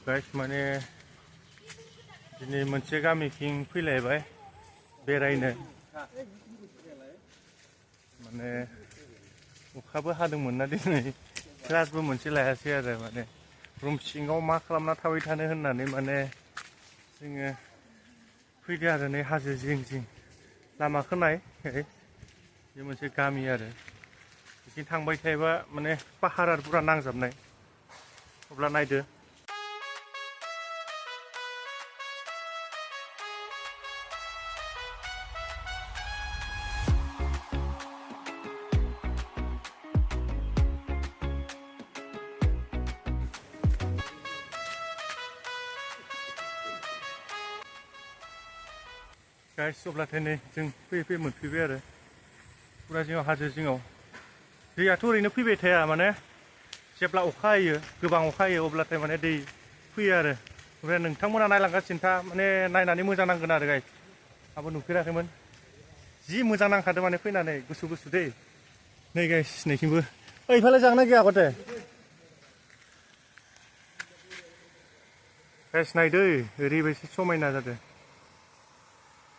Guys माने दिनै मोनसे गामिथिं फैलायबाय बेरायनो माने अखाबो हादोंमोन ना दिनै क्लासबो मोनसे लायासै आरो माने रुम सिङाव मा खालामना थाबाय थानो होननानै माने जोङो फैदो आरो नै हाजो जिं जिं लामाखौ नाय बे मोनसे गामि आरो बिथिं थांबाय थायोबा माने पाहार आरो पुरा नांजाबनाय अब्ला नायदो गाइस अब्लाथाय नै जों फैयै फैयै मोनफैबाय आरो पुरा जिङाव हाजो जिङाव दैयाथ' ओरैनो फैबाय थाया माने जेब्ला अखा हायो गोबां अखा हायो अब्लाथाय माने दै फैयो आरो ओमफ्राय नोंथांमोना नायलांगासिनो था माने नायनानै मोजां नांगोन आरो गाइस आंबो नुफेराखैमोन जि मोजां नांखादों माने फैनानै गुसु गुसु दै नै गाइस नैथिंबो ओइ इफाले जागोन ना गैया आगते गाइस नायदो ओरैबायदि समायना जादों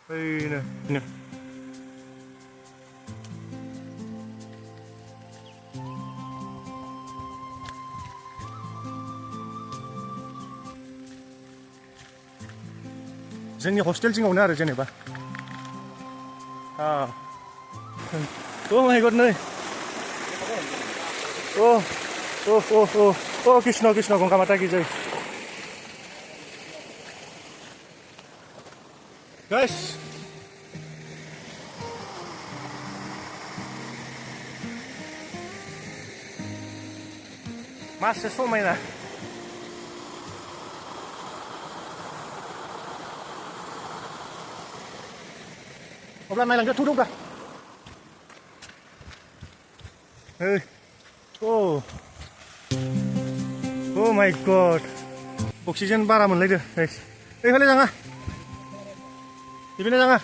ओइनो नो जोंनि हस्टेल जिङावनो आरो जेनेबा माय गड नै कृष्ण कृष्ण गंगा माता की जय गाइस मासे समायना अब्ला नायलांदो थुदोंब्रा ओ माय गड अक्सिजेन बारा मोनलायदो गाइस ओइफाले जाङा इफाले जाङा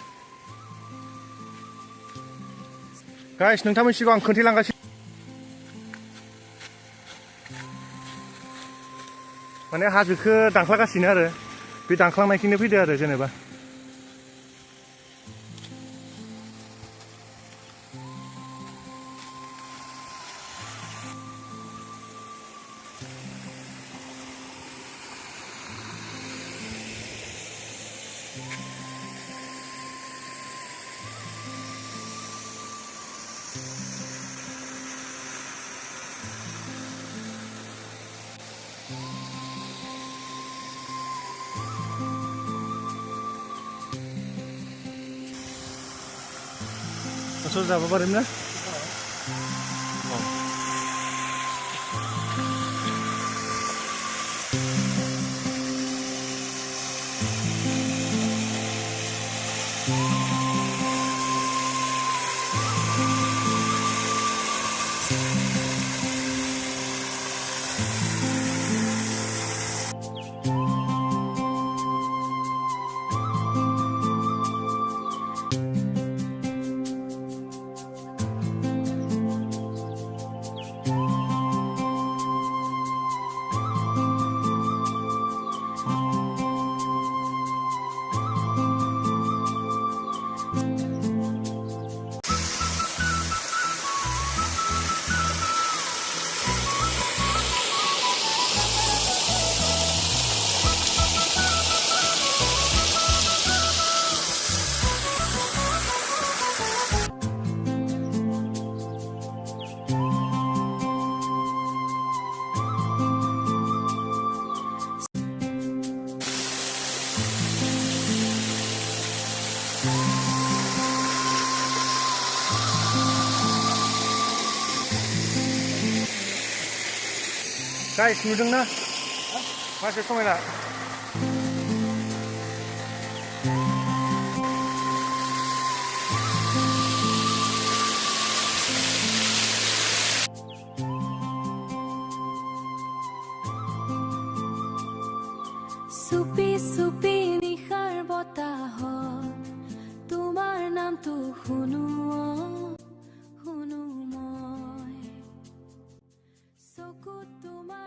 गाइस नोंथांमोननि सिगाङाव आं खोन्थालांगासिनो माने हाजोखौ दांख्लागासिनो आरो बे दांख्लांनायखौनो फैदो आरो जेनेबा असर जाबा पारिम ना गाइस नुदोंना मासे समायना सुपी सुपी निखार बताहत তোমাৰ নামটো শুনো শুনো মই চকুত তোমাৰ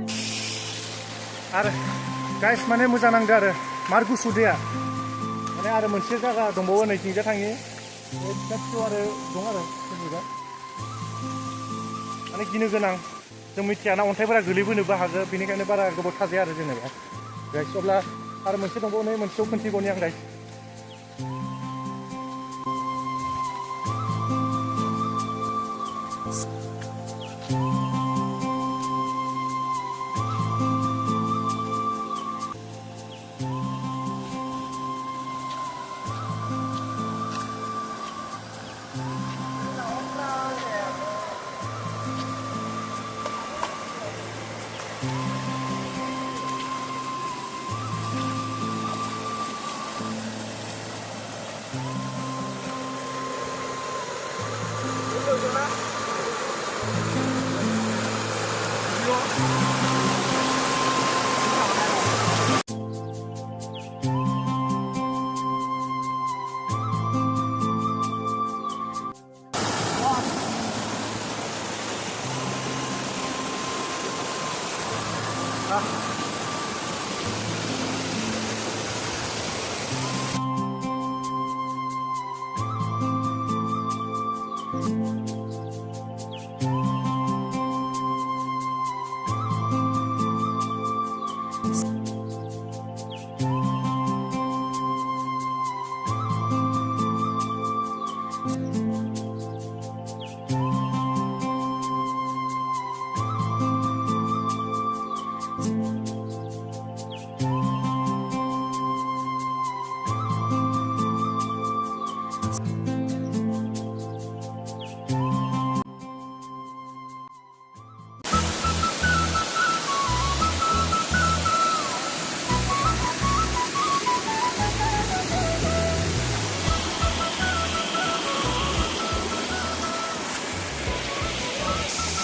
गाइस माने मोजां नांदो आरो मार गुसु दैया माने आरो मोनसे जायगा दंबावो नैथिंजा थाङि फिसा फिसौ आरो दं आरो जोंनिजा माने गिनो गोनां जों मिथियाना अन्थाइफोरा गोलैबोनोबो हागौ बेनिखायनो बारा गोबाव थाजाया आरो जेनेबा गाइस अब्ला आरो मोनसे दंबावो नै मोनसेयाव खोन्थिबावनि आं guys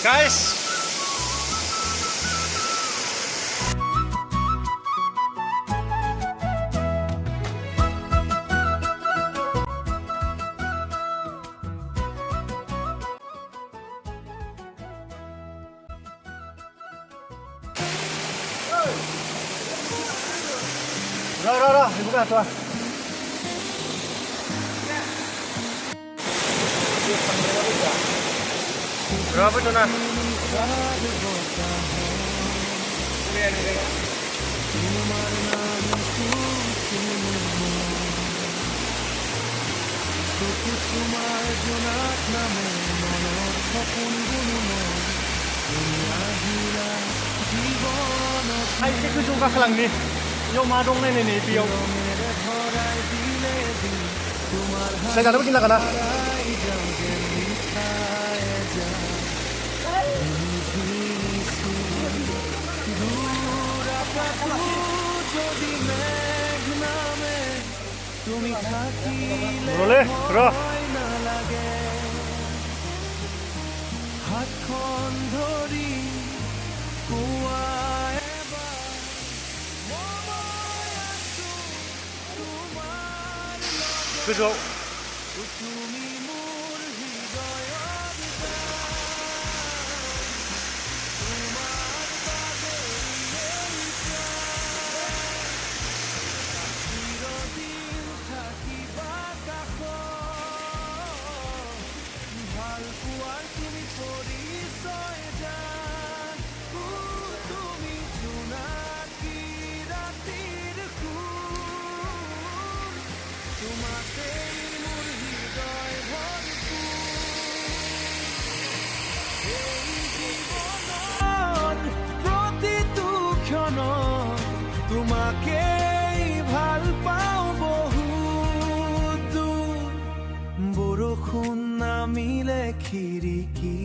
Guys, Rồi, ibu kan tuh. Berapa itu nah? Hai cái cứ chung các lần đi, yêu mà đông này này biêu. Saya jangan begini lah karena. Boleh, roh. Kedua. তোমাকেই ভাল পাওঁ বহুত দূৰ বৰষুণ নামিলে খিৰিকী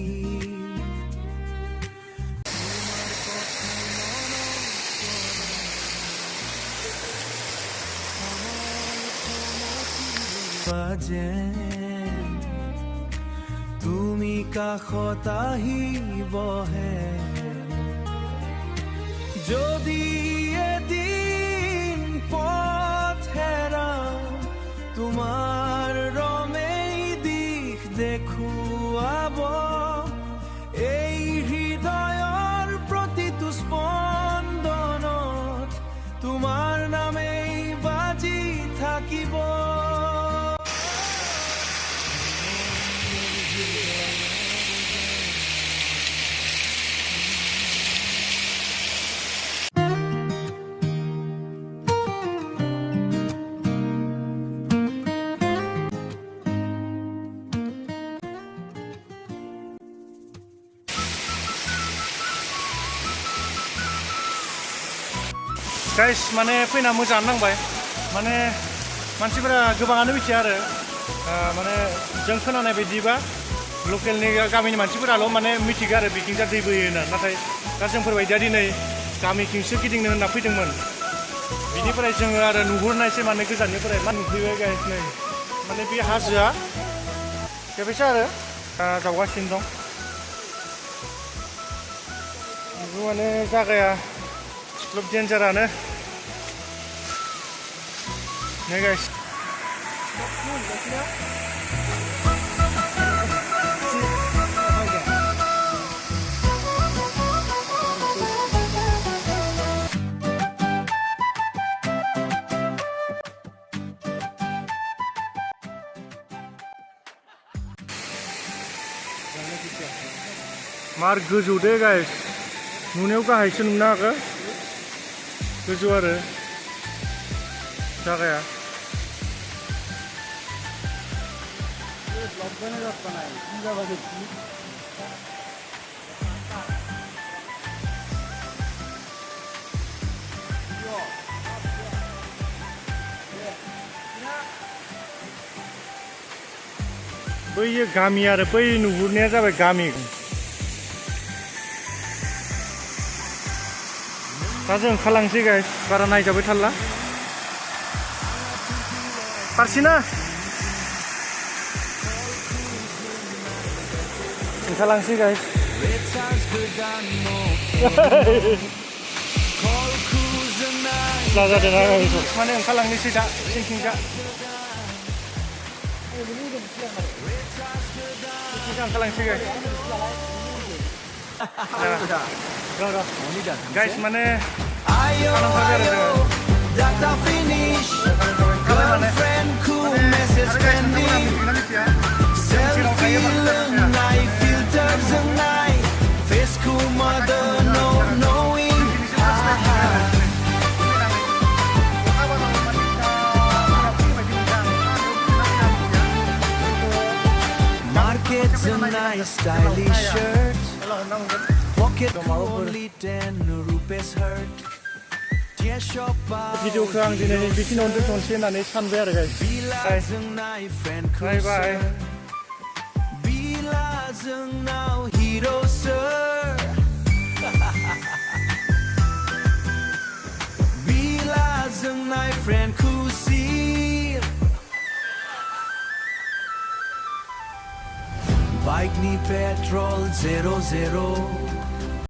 বাজে তুমি কাষত আহিবহে যদি এদিন পথ হেৰাও তোমাৰ ৰমেই দিশ দেখুৱাব এই হৃদয়ৰ প্ৰতিটো স্পন্দনত गाइस माने फैना मोजां नांबाय माने मानसिफोरा गोबाङानो मिथिया आरो माने जों खोनानाय बायदिबा लकेलनि गामिनि मानसिफोराल' माने मिथिगो आरो बिथिंजा दै बोयो होनना नाथाय दा जोंफोरबायदिया दिनै गामिथिंसो गिदिंनो होनना फैदोंमोन बिनिफ्राय जोङो आरो नुहुरनायसै माने गोजाननिफ्राय मा नुफैबाय गाइस नै माने बे हाजोआ बेबायसा आरो जावगासिनो दं बेबो माने जागाया जोबोद डेन्जारानो नै गाइस मार गोजौ दे गाइस नुनायाव गाहायसो नुनो हागौ गोजौ आरो जागाया बैयो गामि आरो बै नुहुरनाया जाबाय गामि दा जों ओंखारलांसै गाइस बारा नायजाबाय थारला फारसिना ओंखारलांसै गाइस जादों ना माने ओंखारलांनोसै दा थिंजा ओंखारलांसै गाइस गाइस माने Market's a nice stylish shirt. Pocket only 10 rupees hurt. भिडिअखौ आं दिनै बेखिनियावनो दोनथ'नोसै होननानै सानबाय आरो गाइस बाय बाय Bila जोंनाव hero sir Bila जोंनाय friend खुसि Bike ni petrol 00